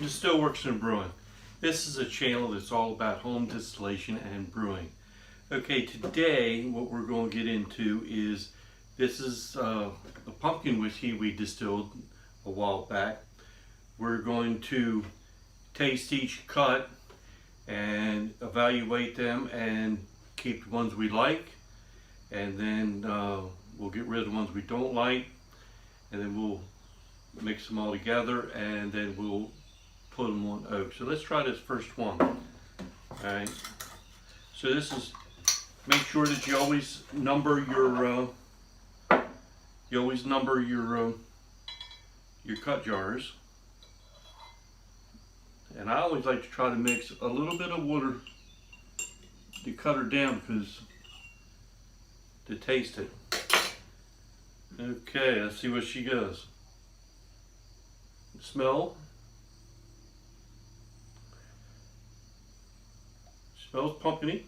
to Stillworks and Brewing. This is a channel that's all about home distillation and brewing. Okay, today what we're going to get into is, this is a pumpkin whiskey we distilled a while back. We're going to taste each cut and evaluate them and keep the ones we like, and then we'll get rid of the ones we don't like, and then we'll mix them all together, and then we'll put them on oak. So let's try this first one. Alright, so this is, make sure that you always number your your cut jars. And I always like to try to mix a little bit of water to cut her down, because to taste it. Okay, let's see what she goes. Smell. Smells pumpkiny.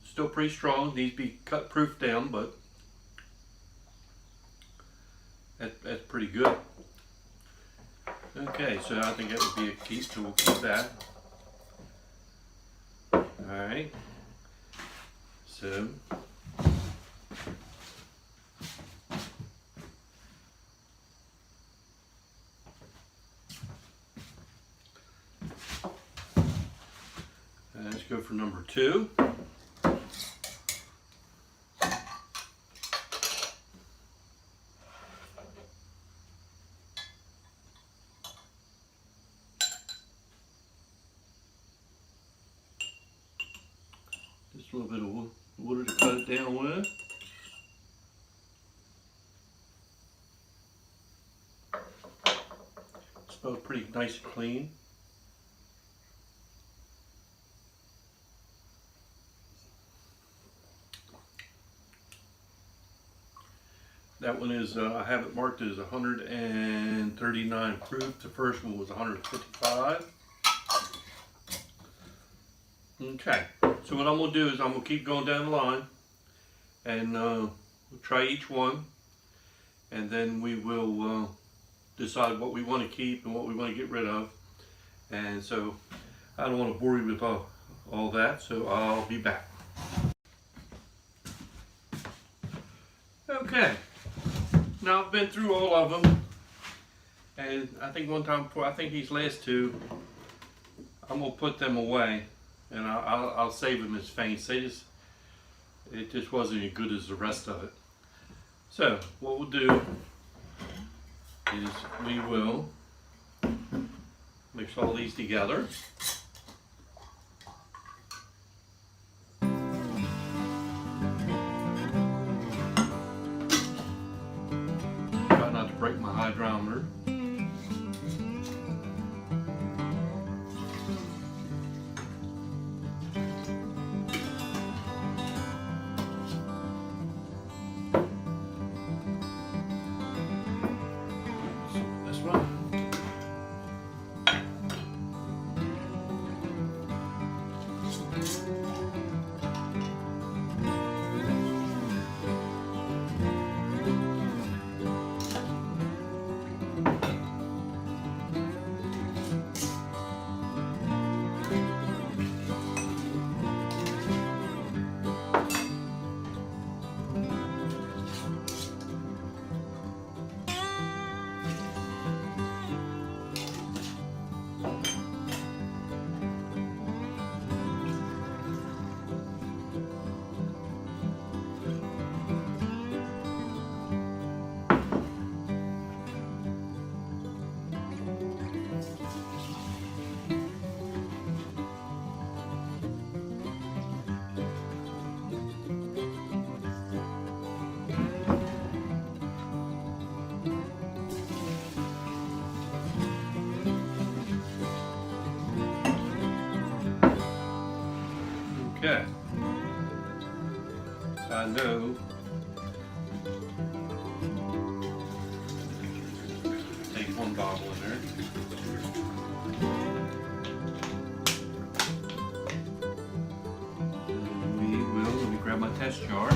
Still pretty strong. Needs to be cut proof down, but that's pretty good. Okay, so I think that would be a keep, so we'll keep that. Alright. So let's go for number 2. Just a little bit of water to cut it down with. Smells pretty nice and clean. That one is, I have it marked as 139 proof. The first one was 155. Okay, so what I'm going to do is I'm going to keep going down the line, and we'll try each one, and then we will decide what we want to keep and what we want to get rid of. And so I don't want to bore you with all that, so I'll be back. Okay. Now I've been through all of them, and I think one time before, I think these last two, I'm gonna put them away, and I'll save them as feints. It just wasn't as good as the rest of it. So what we'll do is we will mix all these together. Break my hydrometer. This one. Okay. So I know take one bottle in there. And we will, let me grab my test jar.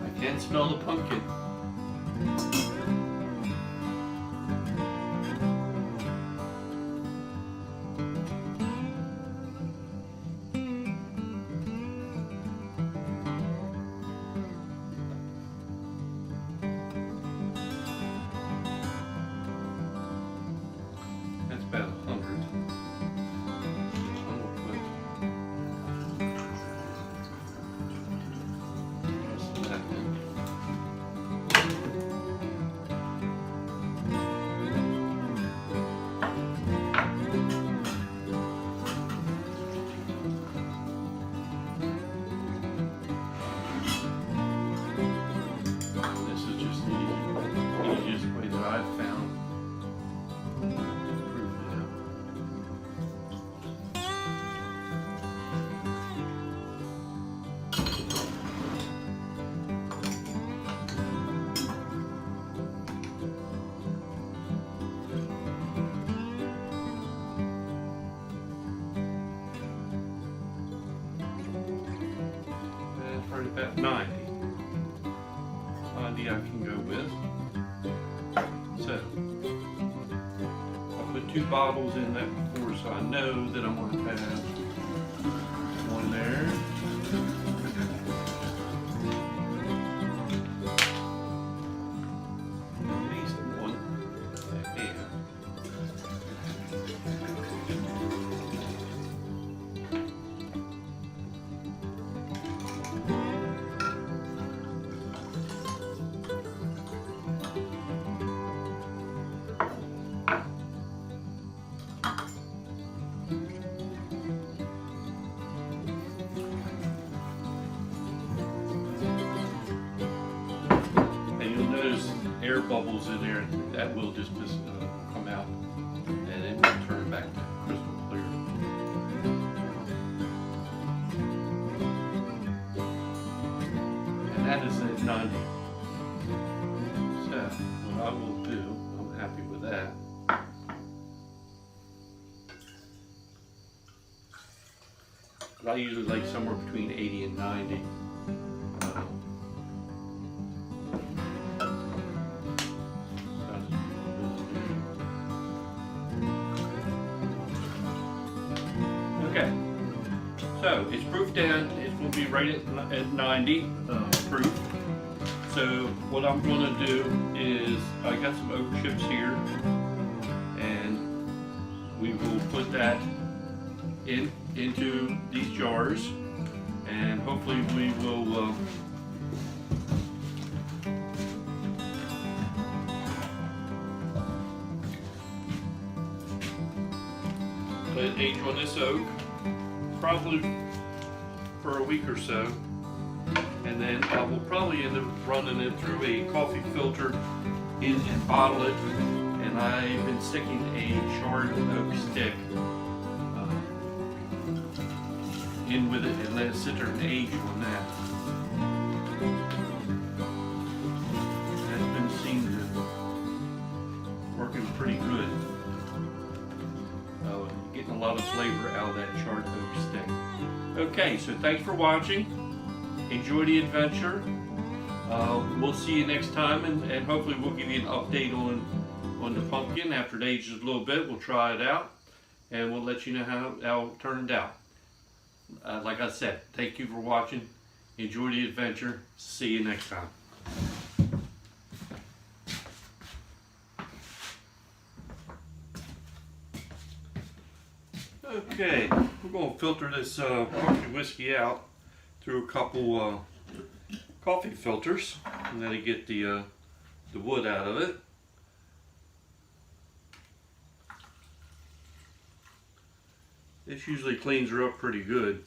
I can smell the pumpkin. That's about 100. About 90. 90 I can go with. So I put 2 bottles in that before, so I know that I'm going to have one there. At least one here. Air bubbles in there, that will just come out and it will turn back to crystal clear. And that is at 90. So what I will do, I'm happy with that. But I usually like somewhere between 80 and 90. Okay, so it's proof down. It will be right at 90 proof. So what I'm going to do is I got some oak chips here, and we will put that into these jars, and hopefully we will let it age on this oak, probably for a week or so, and then I will probably end up running it through a coffee filter and bottle it. And I've been sticking a charred oak stick in with it and let it sit there and age on that. That's been seen to working pretty good. Getting a lot of flavor out of that charred oak stick. Okay, so thanks for watching. Enjoy the adventure. We'll see you next time, and hopefully we'll give you an update on the pumpkin after it ages a little bit. We'll try it out, and we'll let you know how it turned out. Like I said, thank you for watching. Enjoy the adventure. See you next time. Okay, we're going to filter this pumpkin whiskey out through a couple coffee filters, and then to get the wood out of it. This usually cleans her up pretty good.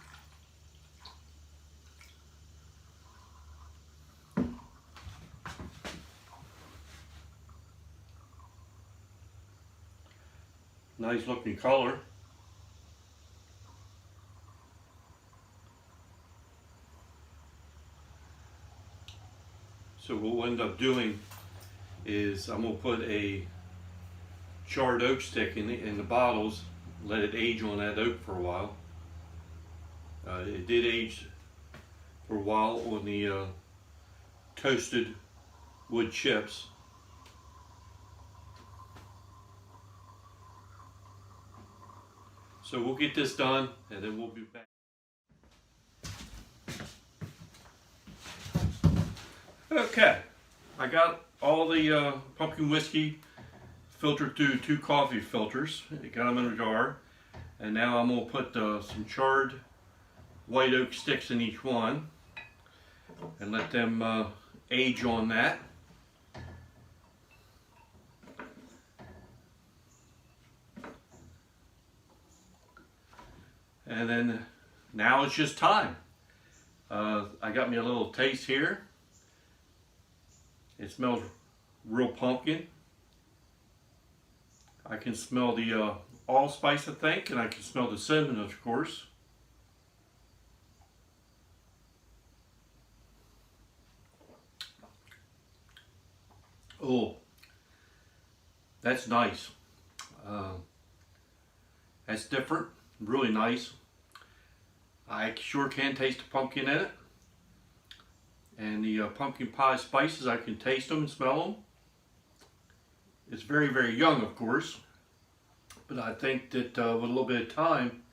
Nice looking color. So what we'll end up doing is I'm going to put a charred oak stick in the bottles, let it age on that oak for a while. It did age for a while on the toasted wood chips. So we'll get this done and then we'll be back. Okay, I got all the pumpkin whiskey filtered through 2 coffee filters. I got them in a jar, and now I'm going to put some charred white oak sticks in each one and let them age on that. And then now it's just time. I got me a little taste here. It smells real pumpkin. I can smell the allspice, I think, and I can smell the cinnamon, of course. Oh, that's nice. That's different, really nice. I sure can taste the pumpkin in it. And the pumpkin pie spices, I can taste them and smell them. It's very, very young, of course. But I think that with a little bit of time,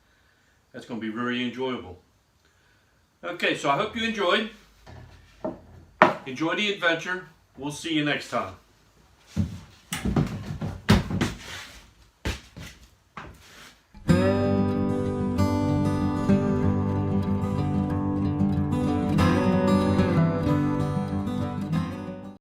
that's going to be very enjoyable. Okay, so I hope you enjoyed. Enjoy the adventure. We'll see you next time.